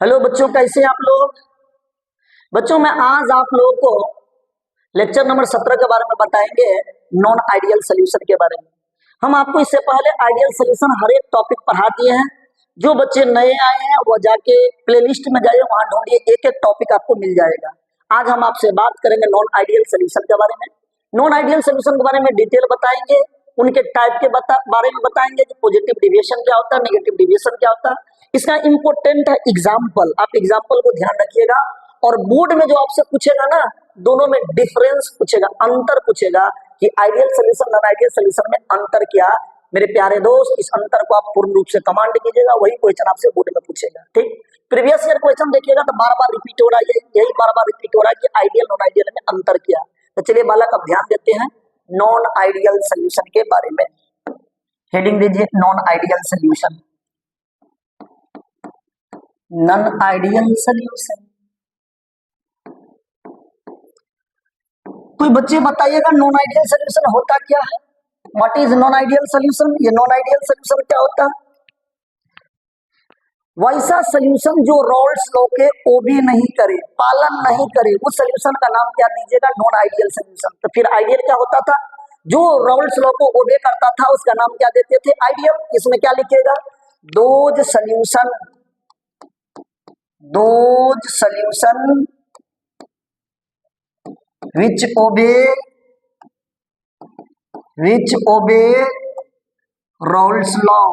Hello बच्चों, कैसे हैं आप लोग। बच्चों मैं आज आप लोगों को लेक्चर नंबर 17 के बारे में बताएंगे, नॉन आइडियल सोल्यूशन के बारे में। हम आपको इससे पहले आइडियल सोल्यूशन हर एक टॉपिक पढ़ा दिए हैं। जो बच्चे नए आए हैं वो जाके प्लेलिस्ट में जाइए, वहां ढूंढिए, एक एक टॉपिक आपको मिल जाएगा। आज हम आपसे बात करेंगे नॉन आइडियल सोल्यूशन के बारे में। नॉन आइडियल सोल्यूशन के बारे में डिटेल बताएंगे, उनके टाइप के बारे में बताएंगे कि पॉजिटिव डिविएशन क्या होता है, नेगेटिव डिविएशन क्या होता है। इसका इंपॉर्टेंट है एग्जाम्पल, आप एग्जाम्पल को ध्यान रखिएगा। और बोर्ड में जो आपसे पूछेगा ना, दोनों में डिफरेंस पूछेगा, अंतर पूछेगा कि ideal solution non ideal solution में अंतर क्या। मेरे प्यारे दोस्त, इस अंतर को आप पूर्ण रूप से कमांड कीजिएगा, वही क्वेश्चन आपसे बोर्ड में पूछेगा। ठीक, प्रीवियस ईयर क्वेश्चन देखिएगा तो बार बार रिपीट हो रहा है, यही बार बार रिपीट हो रहा है कि आइडियल नॉन आइडियल में अंतर क्या। तो चलिए बालक अब ध्यान देते हैं नॉन आइडियल सोल्यूशन के बारे में। हेडिंग दीजिए non ideal solution. Non ideal solution, कोई बच्चे बताइएगा नॉन आइडियल सोल्यूशन होता क्या है। What is non ideal solution? ये नॉन आइडियल सोल्यूशन क्या होता है? वैसा सोल्यूशन जो रोल्स लॉ के ओबे नहीं करे, पालन नहीं करे, उस सोल्यूशन का नाम क्या दीजिएगा? Non ideal solution. तो फिर आइडियल क्या होता था? जो रोल्स लॉ को ओबे करता था उसका नाम क्या देते थे? आइडियल। इसमें क्या लिखिएगा? Those solution, those solution which obey Raoult's law,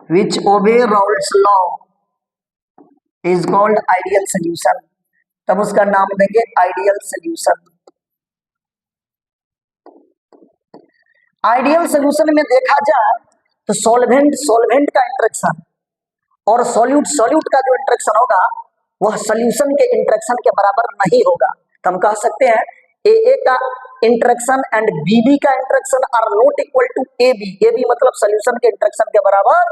which obey Raoult's law is called ideal solution। तब उसका नाम देंगे आइडियल सोल्यूशन। आइडियल सोल्यूशन में देखा जाए तो सॉल्वेंट का इंटरेक्शन और सॉल्यूट का जो इंटरेक्शन होगा वह सोल्यूशन के इंटरेक्शन के बराबर नहीं होगा। तो हम कह सकते हैं ए का इंटरेक्शन एंड बी का interaction are not equal to A B मतलब सोल्यूशन के इंटरेक्शन के बराबर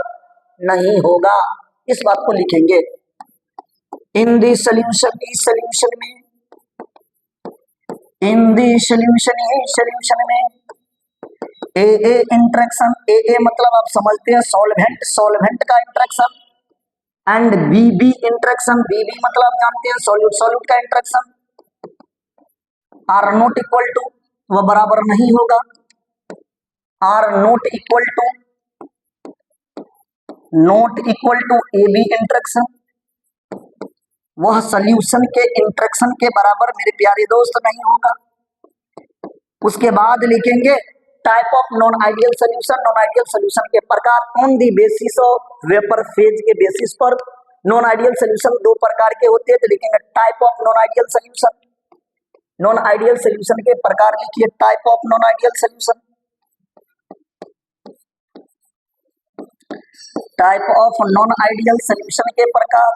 नहीं होगा। इस बात को लिखेंगे इन दी सोल्यूशन, इस सोल्यूशन में, इन दी सोल्यूशन, ही सोल्यूशन में ए इंटरेक्शन, ए मतलब आप समझते हैं सॉल्वेंट का interaction, and B interaction, B मतलब आप जानते हैं सॉल्यूट का interaction, are not equal to, वह बराबर नहीं होगा, are not equal to A B interaction, वह सोल्यूशन के इंटरेक्शन के बराबर मेरे प्यारे दोस्त नहीं होगा। उसके बाद लिखेंगे type of non ideal solution, non ideal solution के प्रकार, on the basis of vapour phase के बेसिस पर नॉन आइडियल सोल्यूशन दो प्रकार के होते हैं। तो लिखेंगे type of non ideal solution, non ideal solution के प्रकार लिखिए type of non ideal solution, type of non ideal solution के प्रकार,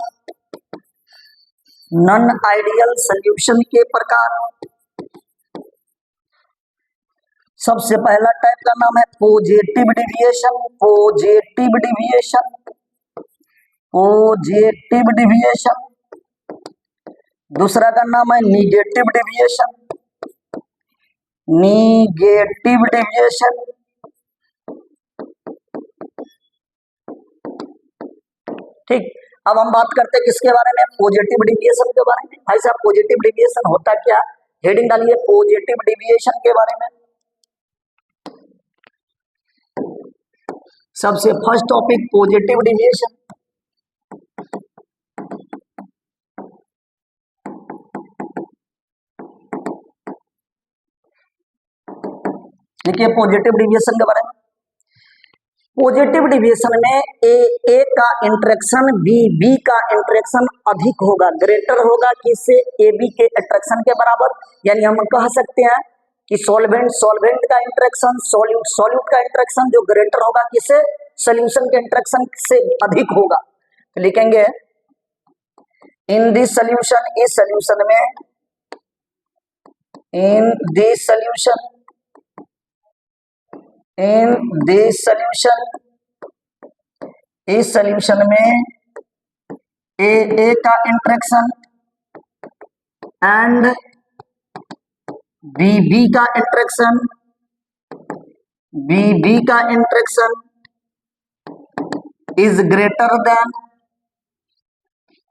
नॉन आइडियल सोल्यूशन के प्रकार। सबसे पहला टाइप का नाम है positive deviation, positive deviation, positive deviation. दूसरा का नाम है निगेटिव डिविएशन, निगेटिव डिविएशन। ठीक, अब हम बात करते हैं किसके बारे में? पॉजिटिव डिविएशन के बारे में। भाई साहब पॉजिटिव डिविएशन होता क्या? हेडिंग डालिए पॉजिटिव डिविएशन के बारे में। सबसे फर्स्ट टॉपिक पॉजिटिव डिविएशन। देखिए पॉजिटिव डिविएशन के बारे में। पॉजिटिव डिविएशन में ए का इंटरेक्शन बी का इंटरेक्शन अधिक होगा, ग्रेटर होगा किससे? ए बी के इंटरेक्शन के बराबर। यानी हम कह सकते हैं कि सॉल्वेंट का इंटरेक्शन सॉल्यूट का इंटरेक्शन जो ग्रेटर होगा किससे? सोल्यूशन के इंटरेक्शन से अधिक होगा। तो लिखेंगे इन दिस सोल्यूशन, इस सोल्यूशन में, in this solution, in this solution, इस सोल्यूशन में ए का इंटरेक्शन एंड बी का इंटरेक्शन, बी का interaction is greater than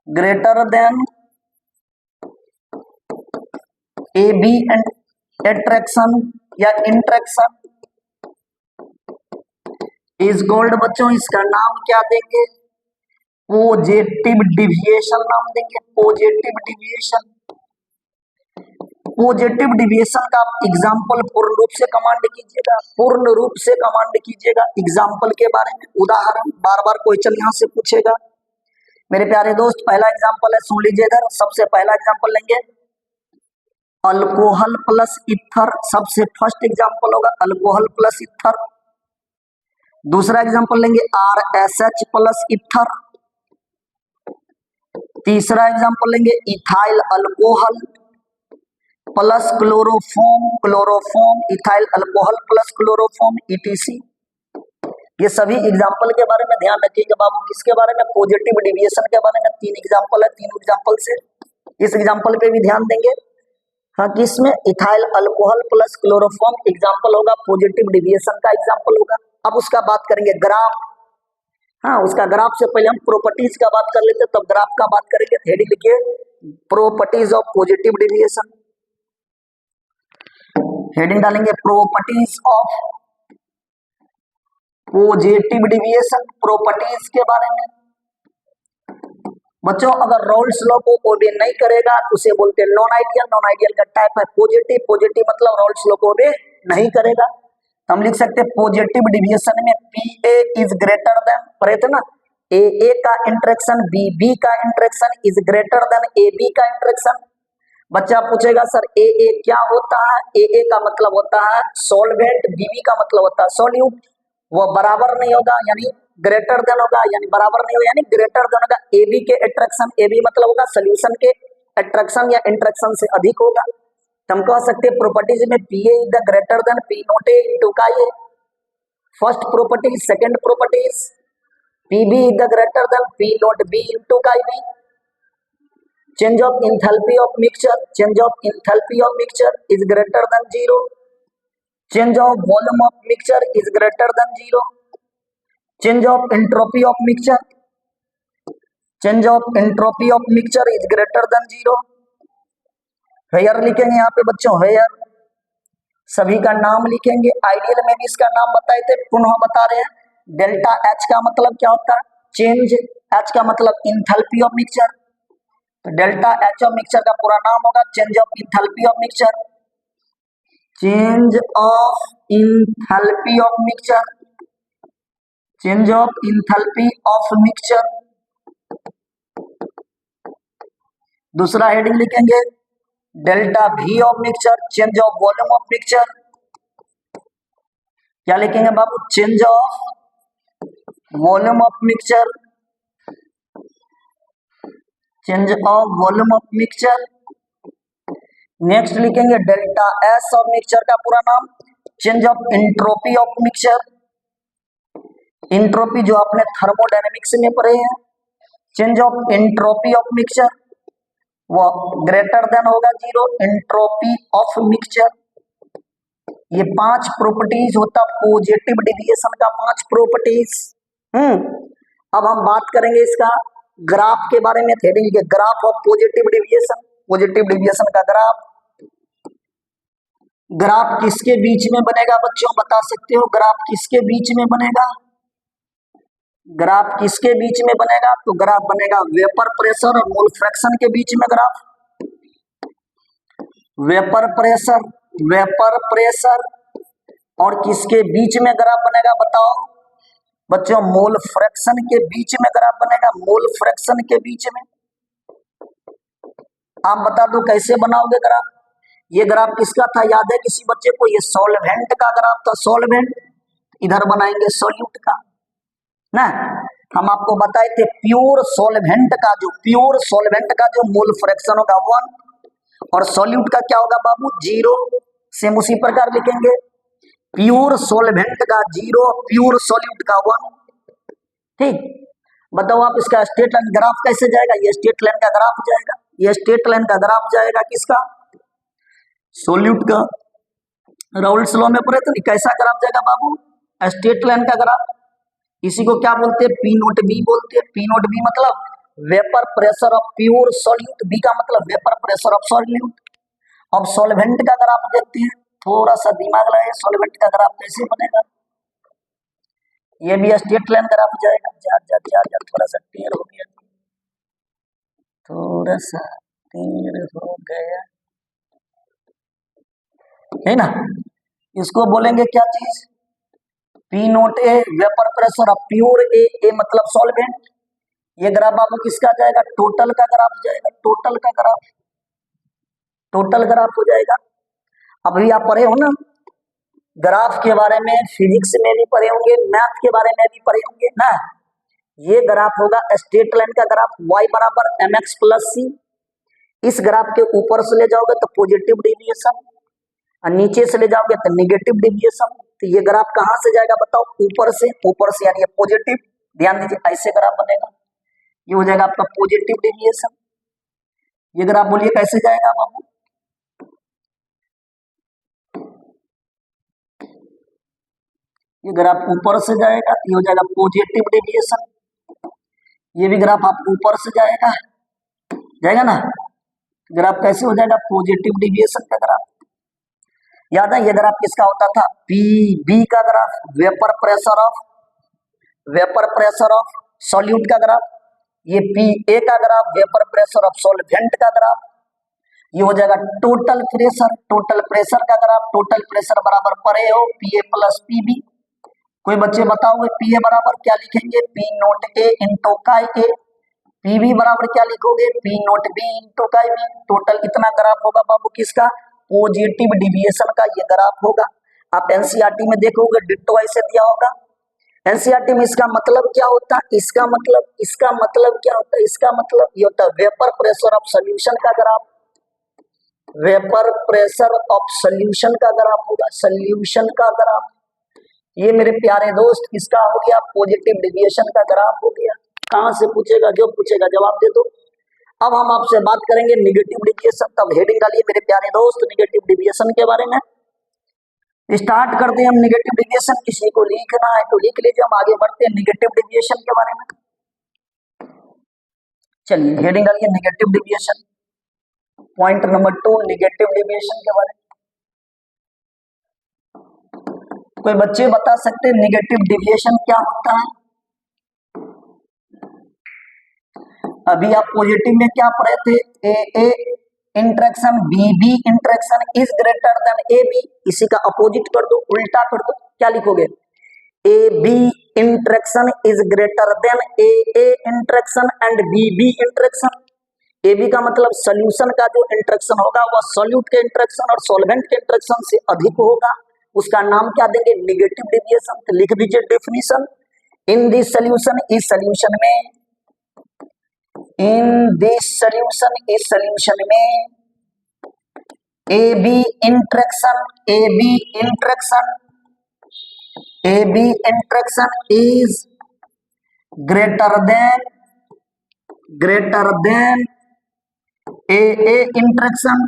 greater than A B and attraction या इंट्रैक्शन इज कॉल्ड, बच्चों इसका नाम क्या देंगे, पॉजिटिव डिविएशन नाम देंगे, पॉजिटिव डिविएशन। पॉजिटिव डिविएशन का एग्जाम्पल पूर्ण रूप से कमांड कीजिएगा, पूर्ण रूप से कमांड कीजिएगा एग्जाम्पल के बारे में, उदाहरण बार बार क्वेश्चन यहां से पूछेगा। मेरे प्यारे दोस्त पहला एग्जाम्पल है, सुन लीजिए इधर, सबसे पहला एग्जाम्पल लेंगे अल्कोहल प्लस इथर, सबसे फर्स्ट एग्जाम्पल होगा अल्कोहल प्लस इथर। दूसरा एग्जाम्पल लेंगे RSH प्लस इथर। तीसरा एग्जाम्पल लेंगे ethyl alcohol plus chloroform, chloroform ethyl alcohol plus chloroform ETC। ये सभी एग्जाम्पल के बारे में ध्यान रखिएगा बाबू, किसके बारे में, पॉजिटिव डिविएशन के बारे में। तीन एग्जाम्पल है, तीन एग्जाम्पल से इस एग्जाम्पल पे भी ध्यान देंगे। हाँ, किसमें, ethyl alcohol plus chloroform example होगा, पॉजिटिव डिविएशन का एग्जाम्पल होगा। अब उसका बात करेंगे ग्राफ। हाँ, उसका ग्राफ से पहले हम प्रॉपर्टीज का बात कर लेते, तब ग्राफ का बात करेंगे। हेडिंग लिखिए properties of positive deviation, heading डालेंगे properties of positive deviation, properties के बारे में। बच्चों अगर रोल्स लॉ को ओबे नहीं करेगा तो उसे बोलते हैं नॉन आइडियल, नॉन आइडियल का टाइप है पॉजिटिव, पॉजिटिव मतलब रोल्स लॉ को ओबे नहीं करेगा। हम लिख सकते हैं पॉजिटिव डिविएशन में PA इज ग्रेटर देन, पढ़े थे ना, AA का इंटरेक्शन BB का interaction is greater then AB का इंटरेक्शन। बच्चा पूछेगा सर AA क्या होता है, AA का मतलब होता है सॉल्वेंट, BB का मतलब होता है सॉल्यूट। वो बराबर नहीं होगा यानी ग्रेटर देन होगा, यानी बराबर नहीं होगा यानी ग्रेटर देन होगा AB के अट्रैक्शन, AB मतलब होगा सोल्यूशन के अट्रैक्शन या इंटरेक्शन से अधिक होगा। तो हम कह सकते हैं प्रॉपर्टीज में PA is the greater than P not A into का ये first property. Second properties PB is the greater than P not B into का B। Change of enthalpy of mixture, change of enthalpy of mixture is greater than 0। Change of volume of mixture is greater than 0। Change of entropy of mixture, change of entropy of mixture is greater than 0। Here लिखेंगे यहाँ पे बच्चों, hair सभी का नाम लिखेंगे। Ideal में भी इसका नाम बताए थे, पुनः बता रहे हैं। डेल्टा H का मतलब क्या होता है, चेंज, H का मतलब एंथैल्पी ऑफ मिक्सचर, तो डेल्टा H ऑफ मिक्सचर का पूरा नाम होगा change of enthalpy of mixture, change of enthalpy of mixture, change of enthalpy of mixture. दूसरा हेडिंग लिखेंगे delta V of mixture, change of volume of mixture. क्या लिखेंगे बाबू, change of volume of mixture, change of volume of mixture. Next लिखेंगे delta S of mixture का पूरा नाम, change of entropy of mixture. Entropy जो आपने थर्मोडायनेमिक्स में पढ़े हैं, change of entropy of mixture वो ग्रेटर देन होगा 0, एंट्रोपी ऑफ मिक्सचर। ये 5 प्रॉपर्टीज होता पॉजिटिव डिविएशन का, 5 प्रॉपर्टीज। अब हम बात करेंगे इसका ग्राफ के बारे में, हेडिंग के graph of positive deviation, positive deviation का ग्राफ। ग्राफ किसके बीच में बनेगा बच्चों, बता सकते हो, ग्राफ किसके बीच में बनेगा, ग्राफ किसके बीच में बनेगा, तो ग्राफ बनेगा वेपर प्रेशर और मोल फ्रैक्शन के बीच में graph. Vapour pressure, vapour pressure और किसके बीच में ग्राफ बनेगा बताओ बच्चों, मोल फ्रैक्शन के बीच में ग्राफ बनेगा, मोल फ्रैक्शन के बीच में। आप बता दो कैसे बनाओगे ग्राफ। ये ग्राफ किसका था, याद है किसी बच्चे को, ये सॉल्वेंट का ग्राफ था, सॉल्वेंट। इधर बनाएंगे सॉल्यूट का ना। हम आपको बताए थे प्योर सॉल्वेंट का, जो प्योर सॉल्वेंट का जो मोल फ्रैक्शन होगा 1 और सॉल्यूट का क्या होगा बाबू 0। सेम उसी प्रकार लिखेंगे, प्योर सॉल्वेंट का 0, प्योर सॉल्यूट का 1। ठीक, बताओ आप इसका स्ट्रेट लाइन ग्राफ कैसे जाएगा, ये स्ट्रेट लाइन का ग्राफ जाएगा, ये स्ट्रेट लाइन का ग्राफ जाएगा किसका, सॉल्यूट का। राउल्स लॉ में पढ़े तो कैसा ग्राफ जाएगा बाबू, स्ट्रेट लाइन का ग्राफ। इसी को क्या बोलते हैं, P नोट B बोलते हैं। P नोट B मतलब vapour pressure of pure solute, B का मतलब वेपर प्रेशर ऑफ सॉल्यूट। अब सॉल्वेंट का ग्राफ देखते हैं, थोड़ा सा दिमाग लगाइए, सॉल्वेंट का ग्राफ कैसे बनेगा। ये भी स्ट्रेट लाइन ग्राफ जाएगा, जा जा जा जा, थोड़ा सा टेढ़ हो गया, थोड़ा सा टेढ़ हो गया, है ना। इसको बोलेंगे क्या चीज, P naught A vapour pressure of pure A, A मतलब सॉल्वेंट। ये ग्राफ आपको किसका जाएगा, टोटल का ग्राफ जाएगा, टोटल का ग्राफ, टोटल ग्राफ हो जाएगा। अभी आप पढ़े हो ना ग्राफ के बारे में, फिजिक्स में भी पढ़े होंगे, मैथ के बारे में भी पढ़े होंगे ना। ये ग्राफ होगा स्ट्रेट लाइन का ग्राफ, y बराबर mx प्लस सी। इस ग्राफ के ऊपर से ले जाओगे तो पॉजिटिव डेविएशन, और नीचे से ले जाओगे तो निगेटिव डेविएशन। तो ये ग्राफ कहां से जाएगा बताओ, ऊपर से, ऊपर से यानी पॉजिटिव। ध्यान दीजिए, ऐसे ग्राफ बनेगा, ये हो जाएगा आपका पॉजिटिव डेविएशन। ये ग्राफ बोलिए कैसे जाएगा बाबू, ये ग्राफ ऊपर से जाएगा, ये हो जाएगा पॉजिटिव डेविएशन। ये भी ग्राफ आप ऊपर से जाएगा, जाएगा ना। ग्राफ कैसे हो जाएगा, पॉजिटिव डेविएशन का ग्राफ। याद है ये ग्राफ किसका होता था, पी बी का graph, vapour pressure of solute का ग्राफ। ये पी ए का graph, vapour pressure of solvent का ग्राफ। ये हो जाएगा टोटल प्रेशर का ग्राफ। टोटल प्रेशर बराबर परे हो P A plus P B. कोई बच्चे बताओगे पी ए बराबर क्या लिखेंगे, P naught A into chi A. P B बराबर क्या लिखोगे, P note B into chi B. Total इतना ग्राफ होगा बाबू किसका, पॉजिटिव डेविएशन का ये ग्राफ होगा। आप एनसीईआरटी में देखोगे डिट्टो ऐसे दिया होगा। एनसीईआरटी में इसका मतलब क्या होता है, इसका मतलब क्या होता है, इसका मतलब ये होता है वेपर प्रेशर ऑफ सोल्यूशन का graph, vapour pressure of solution का ग्राफ होगा, सोल्यूशन का ग्राफ। ये मेरे प्यारे दोस्त किसका हो गया, पॉजिटिव डेविएशन का ग्राफ हो गया। कहां से पूछेगा, जो पूछेगा जवाब दे दो। अब हम आपसे बात करेंगे निगेटिव डेविएशन। तब हेडिंग डालिए मेरे प्यारे दोस्त निगेटिव डेविएशन के बारे में। स्टार्ट करते हैं हम निगेटिव डेविएशन। किसी को लिखना है तो लिख लीजिए, हम आगे बढ़ते हैं निगेटिव डेविएशन के बारे में। चलिए हेडिंग डालिए negative deviation. Point number 2 negative deviation के बारे में। कोई बच्चे बता सकते हैं निगेटिव डेविएशन क्या होता है। अभी आप पॉजिटिव में क्या पढ़े थे, A interaction B B interaction is greater than A B. इसी का अपोजिट कर दो, उल्टा कर दो, क्या लिखोगे, A B interaction is greater than A interaction and B B interaction. A B का मतलब सोल्यूशन का जो इंटरेक्शन होगा वह सॉल्यूट के इंटरेक्शन और सॉल्वेंट के इंटरेक्शन से अधिक होगा, उसका नाम क्या देंगे, निगेटिव डेविएशन। तो लिख दीजिए डेफिनेशन, इन दिस सोल्यूशन, इस सोल्यूशन में, इन दिस सोल्यूशन, इस सोल्यूशन में A B interaction is greater than A interaction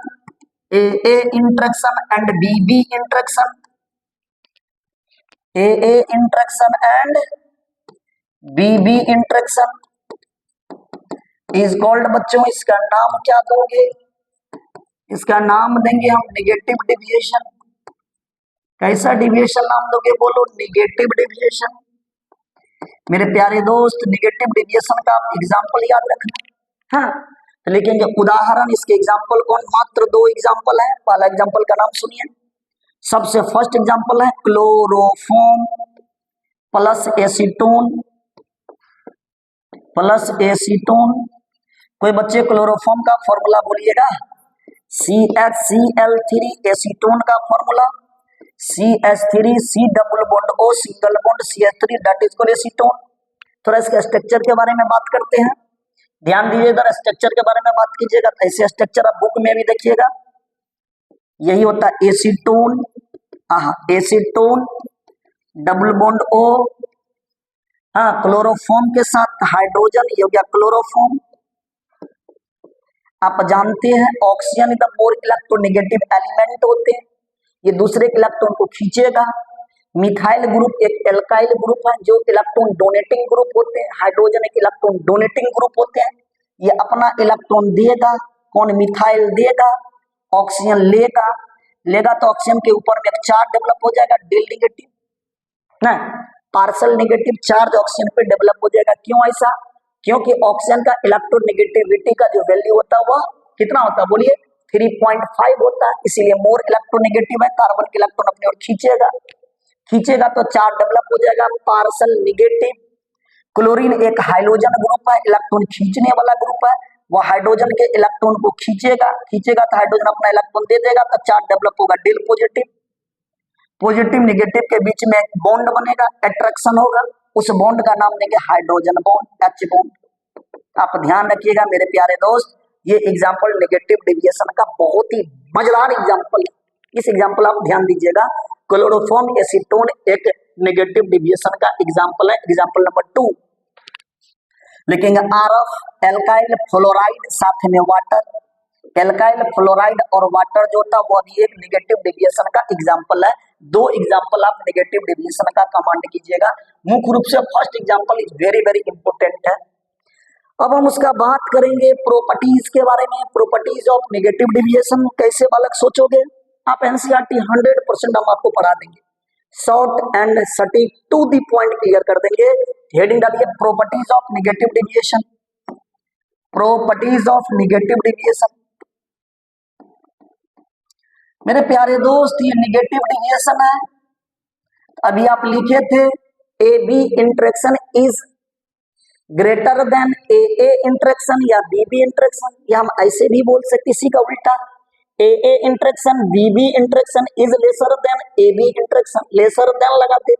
and B B interaction, A interaction and B B interaction is called, बच्चों इसका नाम क्या दोगे, इसका नाम देंगे हम निगेटिव डेविएशन। कैसा डेविएशन नाम दोगे, बोलो निगेटिव डेविएशन। मेरे प्यारे दोस्त निगेटिव डेविएशन का आप एग्जाम्पल याद रखना, हाँ तो लिखेंगे उदाहरण। इसके एग्जाम्पल कौन, मात्र 2 एग्जाम्पल है। पहला एग्जाम्पल का नाम सुनिए, सबसे फर्स्ट एग्जाम्पल है क्लोरोफॉर्म प्लस एसीटोन। कोई बच्चे क्लोरोफॉर्म का फॉर्मूला बोलिएगा, CH3 एसीटोन का formula CH3 C double bond O single bond CH3 that is called acetone. थोड़ा इसके स्ट्रक्चर के बारे में बात करते हैं, ध्यान दीजिए इधर, स्ट्रक्चर के बारे में बात कीजिएगा। ऐसे स्ट्रक्चर आप बुक में भी देखिएगा, यही होता है acetone, acetone double bond O, हाँ क्लोरोफॉर्म के साथ हाइड्रोजन, ये हो गया क्लोरोफॉर्म। आप जानते हैं ऑक्सीजन इधर मोर इलेक्ट्रोनेगेटिव एलिमेंट होते हैं, ये दूसरे इलेक्ट्रॉन को खींचेगा, मिथाइल ग्रुप एक एल्काइल ग्रुप है जो इलेक्ट्रॉन डोनेटिंग ग्रुप होते हैं, हाइड्रोजन एक इलेक्ट्रॉन डोनेटिंग ग्रुप होते हैं। ये अपना इलेक्ट्रॉन देगा, कौन? मिथाइल देगा, ऑक्सीजन लेगा, तो ऑक्सीजन के ऊपर में एक चार्ज डेवलप हो जाएगा, डेल नेगेटिव ना, पार्सल नेगेटिव चार्ज ऑक्सीजन पे डेवलप हो जाएगा। क्यों ऐसा? क्योंकि ऑक्सीजन का इलेक्ट्रोनेगेटिविटी का जो वैल्यू होता है वह कितना होता है बोलिए? 3.5 होता है, इसीलिए मोर इलेक्ट्रोनेगेटिव है, कार्बन के इलेक्ट्रॉन अपनी ओर खींचेगा तो चार्ज डेवलप हो जाएगा पार्सल नेगेटिव। क्लोरीन एक हाइड्रोजन ग्रुप है, इलेक्ट्रॉन खींचने वाला ग्रुप है, वह हाइड्रोजन के इलेक्ट्रॉन को खींचेगा तो हाइड्रोजन अपना इलेक्ट्रॉन दे देगा तो चार्ज डेवलप होगा डेल पॉजिटिव। पॉजिटिव नेगेटिव के बीच में बॉन्ड बनेगा, अट्रैक्शन होगा, उस बॉन्ड का नाम देंगे हाइड्रोजन बॉन्ड, एच बॉन्ड। आप ध्यान रखिएगा मेरे प्यारे दोस्त, ये एग्जाम्पल नेगेटिव डेविएशन का बहुत ही मजेदार एग्जाम्पल है। इस एग्जाम्पल आप ध्यान दीजिएगा, क्लोरोफॉर्म एसीटोन एक नेगेटिव डेविएशन का एग्जाम्पल है, एग्जाम्पल नंबर 2। लिखेंगे आरएफ एल्काइल फ्लोराइड साथ में वाटर, एल्काइल फ्लोराइड और वाटर जो होता है वो भी एक नेगेटिव डेविएशन का एग्जाम्पल है। 2 एग्जाम्पल आप नेगेटिव डेविएशन का कमांड कीजिएगा। मुख्य रूप से first example is very very important है। अब हम उसका बात करेंगे प्रॉपर्टीज के बारे में, प्रॉपर्टीज ऑफ नेगेटिव डेविएशन। कैसे बालक सोचोगे आप? एनसीईआरटी 100% हम आपको पढ़ा देंगे, शॉर्ट एंड सटीक टू द पॉइंट क्लियर कर देंगे। हेडिंग डालिए properties of negative deviation, properties of negative deviation. मेरे प्यारे दोस्त ये नेगेटिव डेविएशन है, अभी आप लिखे थे A B interaction is greater than A A interaction या बी बी इंटरेक्शन, या हम ऐसे भी बोल सकते इसी का उल्टा, A A interaction B B interaction is lesser than A B interaction, lesser than लगाते,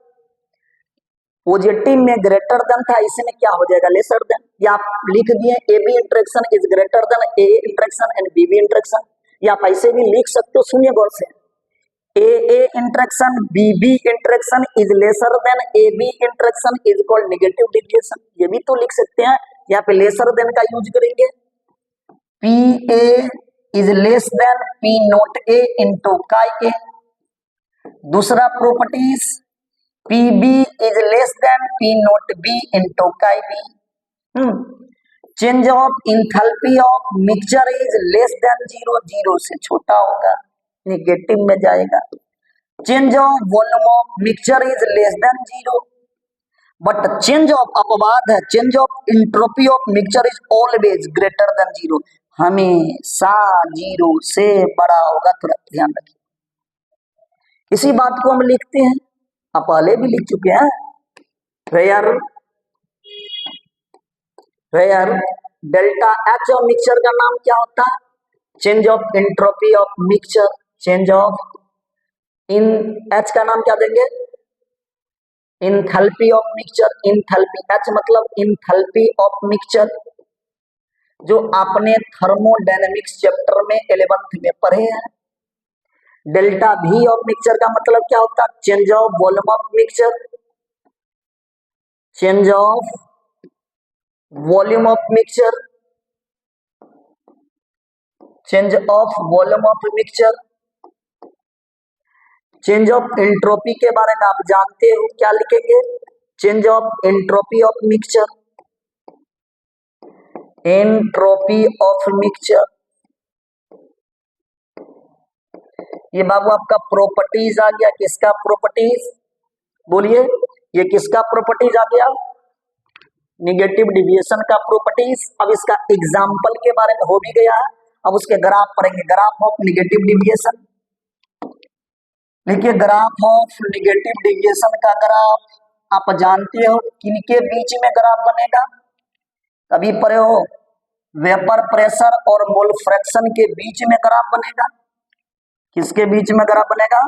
पॉजिटिव में ग्रेटर देन था, इसमें क्या हो जाएगा लेसर देन, या आप लिख दिए A B interaction is greater than A interaction and B B interaction, या आप ऐसे भी लिख सकते हो, सुनिए गौर से, A A interaction B B interaction is lesser than A B interaction is called negative deviation, ये भी तो लिख सकते हैं। यहाँ पे लेसर देन का यूज करेंगे, P A is less than P naught A into chi A. दूसरा properties P B is less than P note B into chi B. Change of enthalpy of mixture is less than 0, 0 से छोटा होगा, negative में जाएगा। Change of volume of mixture is less than 0, but change of अपवाद है, change of entropy of mixture is always greater than 0, हमेशा 0 से बड़ा होगा, थोड़ा ध्यान रखिए। इसी बात को हम लिखते हैं, आप पहले भी लिख चुके हैं, where delta H of mixture का नाम क्या होता है? Change of entropy of mixture, change of in H का नाम क्या देंगे? Enthalpy of mixture, enthalpy H मतलब इंथैल्पी ऑफ मिक्सचर, जो आपने थर्मोडायनेमिक्स चैप्टर में 11th में पढ़े हैं। डेल्टा भी ऑफ मिक्सचर का मतलब क्या होता है? Change of volume of mixture, change of volume of mixture, change of volume of mixture. Change of entropy के बारे में आप जानते हो, क्या लिखेंगे? Change of entropy of mixture, entropy of mixture. ये बाबू आपका प्रॉपर्टीज आ गया, किसका प्रॉपर्टीज? बोलिए, ये किसका प्रॉपर्टीज आ गया? नेगेटिव डेविएशन का प्रॉपर्टीज। अब इसका एग्जाम्पल के बारे में हो भी गया है, अब उसके ग्राफ पढ़ेंगे, ग्राफ ऑफ नेगेटिव डेविएशन। देखिए ग्राफ ऑफ नेगेटिव डेविएशन का ग्राफ आप जानते हो किनके बीच में ग्राफ बनेगा? कभी पढ़े हो, वेपर प्रेशर और मोल फ्रैक्शन के बीच में ग्राफ बनेगा। किसके बीच में ग्राफ बनेगा?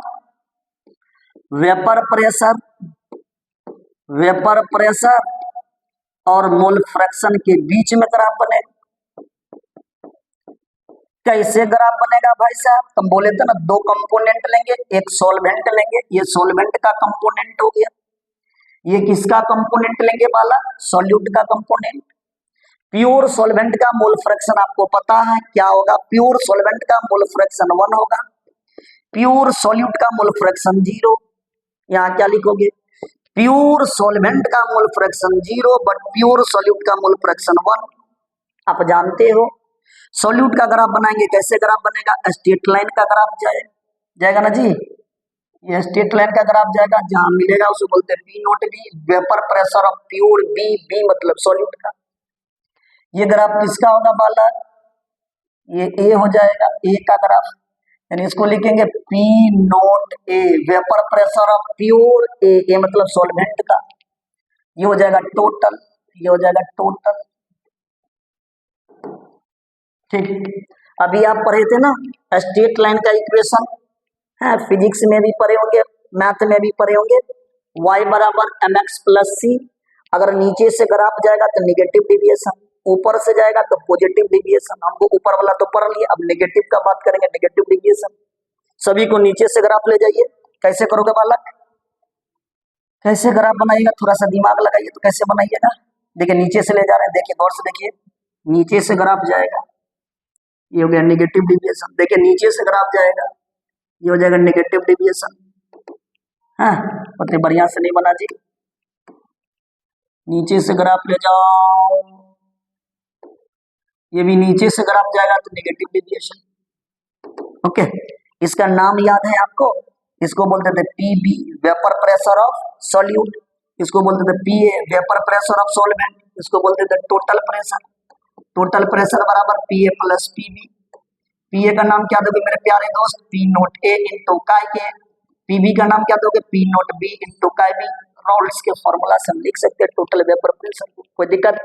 वेपर प्रेशर और मोल फ्रैक्शन के बीच में ग्राफ बनेगा। कैसे ग्राफ बनेगा भाई साहब? तुम बोले थे ना 2 कंपोनेंट लेंगे, एक सॉल्वेंट लेंगे, ये सॉल्वेंट का कंपोनेंट हो गया। ये किसका कंपोनेंट लेंगे बाला? सॉल्यूट का कंपोनेंट। प्योर सॉल्वेंट का मोल फ्रैक्शन आपको पता है क्या होगा? प्योर सॉल्वेंट का मोल फ्रैक्शन 1 होगा, प्योर सॉल्यूट का मोल फ्रैक्शन 0। यहाँ क्या लिखोगे, प्योर सॉल्वेंट का mole fraction 0 but pure solute का मोल फ्रैक्शन 1। आप जानते हो सॉल्यूट का ग्राफ बनाएंगे, कैसे ग्राफ बनेगा, स्ट्रेट लाइन का ग्राफ जाएगा ना जी, ये स्ट्रेट लाइन का ग्राफ जाएगा, जहां मिलेगा उसे बोलते हैं P note B, vapour pressure of pure B, B मतलब सॉल्यूट का। ये ग्राफ किसका होगा बालक, ये ए हो जाएगा, ए का ग्राफ, यानी इसको लिखेंगे P naught A, vapour pressure of pure A मतलब सॉल्वेंट का, ये हो जाएगा टोटल, ये हो जाएगा टोटल। ठीक, अभी आप पढ़े थे ना स्ट्रेट लाइन का इक्वेशन है, फिजिक्स में भी पढ़े होंगे, मैथ में भी पढ़े होंगे, y बराबर mx प्लस सी। अगर नीचे से ग्राफ जाएगा तो निगेटिव डिविएशन, ऊपर से जाएगा तो पॉजिटिव डिविएशन। हमको ऊपर वाला तो पढ़ लिया, अब नेगेटिव का बात करेंगे, नेगेटिव डिविएशन। सभी को नीचे से ग्राफ ले जाइए, कैसे करोगे बालक, कैसे ग्राफ बनाइएगा, थोड़ा सा दिमाग लगाइए, तो कैसे बनाइएगा, देखिए नीचे से ले जा रहे हैं, देखिए गौर से देखिए, नीचे से ग्राफ जाएगा, ये हो गया नेगेटिव डिविएशन। देखिए नीचे से ग्राफ जाएगा, ये हो जाएगा नेगेटिव डिविएशन। हाँ, उतनी बढ़िया से नहीं बना जी, नीचे से ग्राफ ले जाओ, ये भी नीचे से ग्राफ जाएगा तो नेगेटिव डिविएशन। ओके, इसका नाम याद है आपको, इसको बोलते थे PB vapour pressure of solute, इसको बोलते थे PA vapour pressure of solvent, इसको बोलते थे टोटल प्रेशर। टोटल प्रेशर बराबर पीए प्लस पीबी। पीए का नाम क्या दोगे मेरे प्यारे दोस्त, पी नोट ए इंटू काय ए। पीबी का नाम क्या दोगे, पी नोट बी इंटू काय बी। रॉल्स के फॉर्मूला से हम लिख सकते हैं टोटल वेपर प्रेशर को, कोई दिक्कत,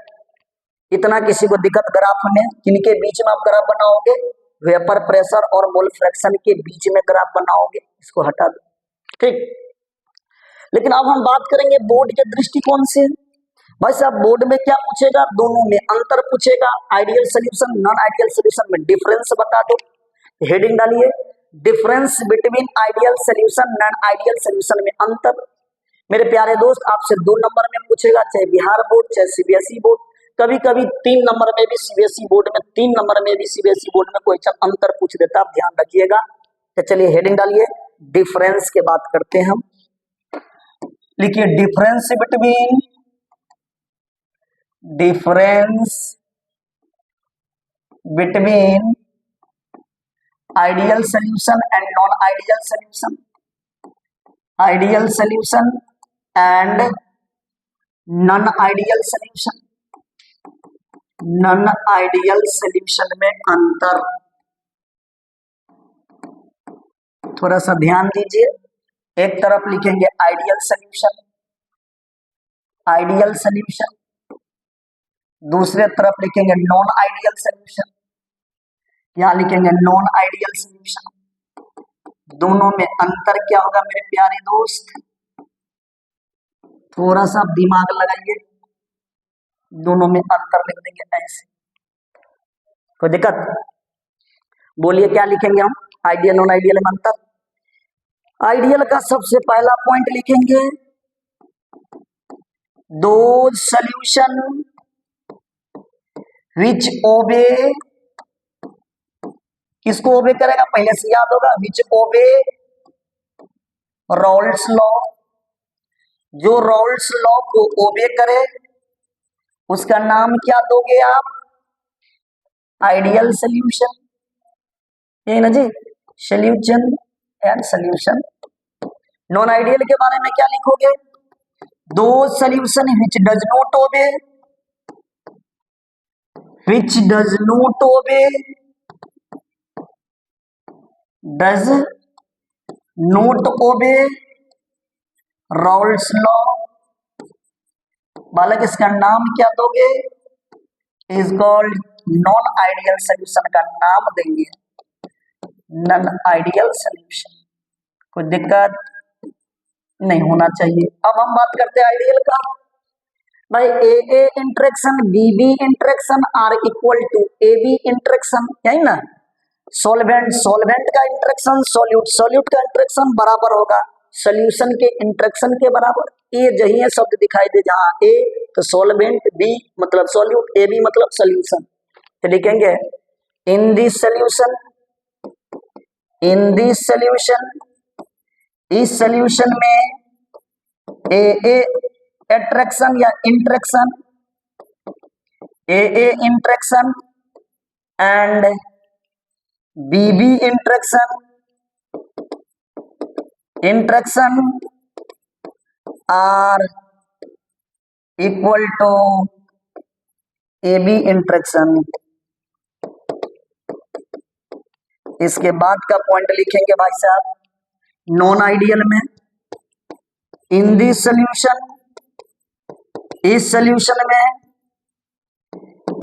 इतना किसी को दिक्कत ग्राफ में, किनके बीच में आप ग्राफ बनाओगे, वेपर प्रेशर और मोल फ्रैक्शन के बीच में ग्राफ बनाओगे, इसको हटा दो। ठीक, लेकिन अब हम बात करेंगे बोर्ड के दृष्टिकोण से। भाई साहब बोर्ड में क्या पूछेगा, दोनों में अंतर पूछेगा, ideal solution non ideal solution में डिफरेंस बता दो। हेडिंग डालिए, difference between ideal solution non ideal solution में अंतर। मेरे प्यारे दोस्त आपसे 2 नंबर में पूछेगा, चाहे बिहार बोर्ड चाहे सीबीएसई बोर्ड, कभी कभी 3 नंबर में भी सीबीएसई बोर्ड में, 3 नंबर में भी सीबीएसई बोर्ड में कोई अंतर पूछ देता, आप ध्यान रखिएगा। तो चलिए हेडिंग डालिए, डिफरेंस के बात करते हैं हम। लिखिए difference between ideal solution and non ideal solution, ideal solution and non ideal solution, non ideal solution में अंतर। थोड़ा सा ध्यान दीजिए, एक तरफ लिखेंगे आइडियल सोल्यूशन, आइडियल सोल्यूशन, दूसरे तरफ लिखेंगे नॉन आइडियल सोल्यूशन, यहां लिखेंगे नॉन आइडियल सोल्यूशन। दोनों में अंतर क्या होगा मेरे प्यारे दोस्त, थोड़ा सा दिमाग लगाइए, दोनों में अंतर लिख देंगे ऐसे, कोई दिक्कत, बोलिए क्या लिखेंगे हम, आइडियल नॉन आइडियल में अंतर। आइडियल का सबसे पहला पॉइंट लिखेंगे, दो सॉल्यूशन विच ओबे, किसको ओबे करेगा पहले से याद होगा, विच ओबे रॉल्स लॉ, जो रॉल्स लॉ को ओबे करे उसका नाम क्या दोगे आप, आइडियल सोल्यूशन, ये ना जी, solution and solution. Non ideal के बारे में क्या लिखोगे, दो solution which does not obey, which does not obey, does not obey Raoult's law। बालक इसका नाम क्या दोगे, is called non ideal solution का नाम देंगे नॉन आइडियल सोल्यूशन, कोई दिक्कत नहीं होना चाहिए। अब हम बात करते हैं आइडियल का, भाई A interaction B interaction are equal to A B interaction, यही ना, सॉल्वेंट का इंटरेक्शन सोल्यूट का इंटरेक्शन बराबर होगा सोल्यूशन के इंटरेक्शन के बराबर। ए जही शब्द दिखाई दे जहां ए तो सॉल्वेंट, बी मतलब सोल्यूट, ए बी मतलब सोल्यूशन, तो लिखेंगे इन दिस सोल्यूशन, इस सोल्यूशन में ए एट्रैक्शन या interaction, A interaction and B interaction, interaction are equal to A B interaction. इसके बाद का पॉइंट लिखेंगे भाई साहब, नॉन आइडियल में इन दिस सॉल्यूशन, इस सॉल्यूशन में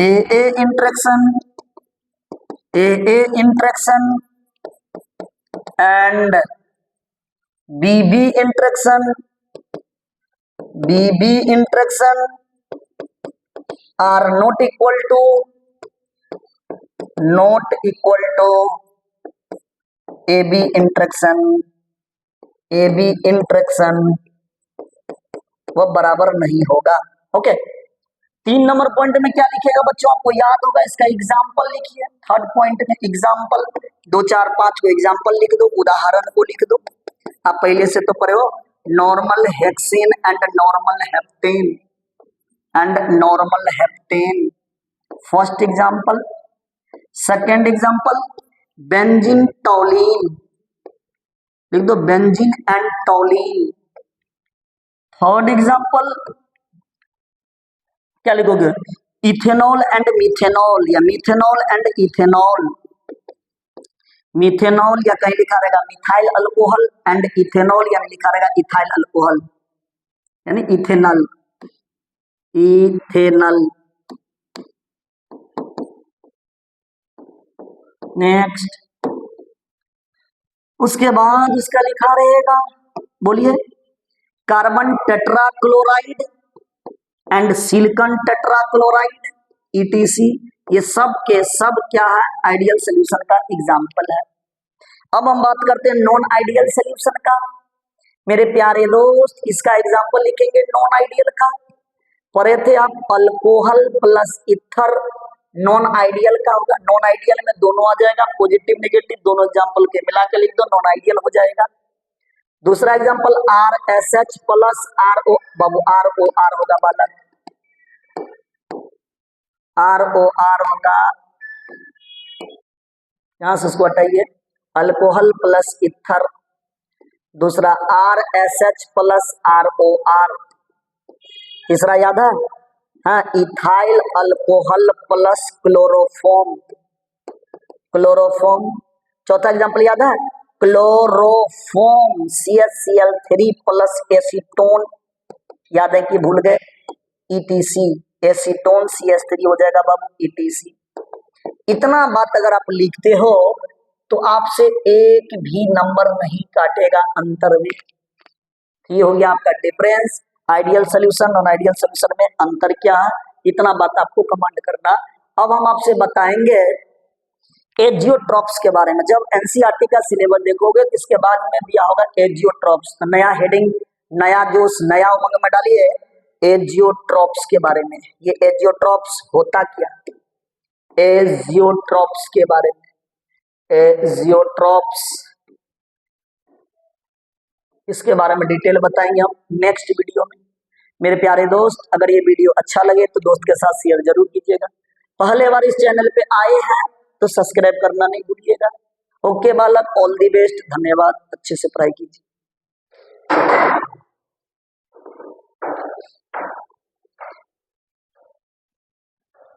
A interaction, A interaction and B interaction, B interaction are not equal to A B interaction, A B interaction वह बराबर नहीं होगा। ओके, 3 नंबर पॉइंट में क्या लिखेगा बच्चों, आपको याद होगा, इसका एग्जाम्पल लिखिए। थर्ड पॉइंट में एग्जाम्पल 2 4 5 को एग्जाम्पल लिख दो, उदाहरण को लिख दो। आप पहले से तो पढ़े हो, normal hexane and normal heptane and normal heptane, first example. Second example benzene टॉलिन, लिख दो बेंजीन एंड टॉलिन। थर्ड एग्जाम्पल क्या लिखोगे, इथेनॉल एंड मिथेनॉल या मिथेनॉल एंड इथेनॉल, मिथेनॉल या कहीं लिखा रहेगा मिथाइल अल्कोहल एंड इथेनॉल, यानी लिखा रहेगा इथाइल अल्कोहल यानी इथेनॉल, इथेनॉल। नेक्स्ट, उसके बाद इसका लिखा रहेगा, बोलिए, carbon tetrachloride and silicon tetrachloride etc, ये सब के सब क्या है, आइडियल सॉल्यूशन का एग्जाम्पल है। अब हम बात करते हैं नॉन आइडियल सॉल्यूशन का। मेरे प्यारे दोस्त, इसका एग्जाम्पल लिखेंगे नॉन आइडियल का। पढ़े थे आप alcohol plus ether, non ideal का होगा। नॉन आइडियल में दोनों आ जाएगा, पॉजिटिव नेगेटिव दोनों एग्जाम्पल के मिला के लिख दो, नॉन आइडियल हो जाएगा। दूसरा एग्जाम्पल RSH प्लस RO, बाबू ROR होगा बालक, ROR होगा, यहां से उसको हटाइए, अल्कोहल प्लस इथर। दूसरा RSH प्लस ROR। तीसरा याद है, हाँ, ethyl alcohol plus chloroform, chloroform. चौथा एग्जाम्पल याद है, क्लोरोफॉर्म CaCl3 प्लस एसीटोन, याद है कि भूल गए, ETC, एसीटोन CH3 हो जाएगा बाबू ETC। इतना बात अगर आप लिखते हो तो आपसे एक भी नंबर नहीं काटेगा अंतर में। ये हो गया आपका डिफरेंस, आइडियल सॉल्यूशन और आइडियल सॉल्यूशन में अंतर क्या है, इतना बात आपको कमांड करना। अब हम आपसे बताएंगे एजियोट्रॉप्स के बारे में। जब एनसीईआरटी का सिलेबस देखोगे तो इसके बाद में दिया होगा एजियोट्रॉप्स, तो नया हेडिंग, नया जोश, नया उमंग में डालिए एजियोट्रॉप्स के बारे में। ये एजियोट्रॉप्स होता क्या, एजियोट्रॉप्स के बारे में, एजियोट्रॉप्स इसके बारे में डिटेल बताएंगे हम नेक्स्ट वीडियो में। मेरे प्यारे दोस्त, अगर ये वीडियो अच्छा लगे तो दोस्त के साथ शेयर जरूर कीजिएगा। पहले बार इस चैनल पे आए हैं तो सब्सक्राइब करना नहीं भूलिएगा। ओके बालक, ऑल दी बेस्ट, धन्यवाद, अच्छे से पढ़ाई कीजिए।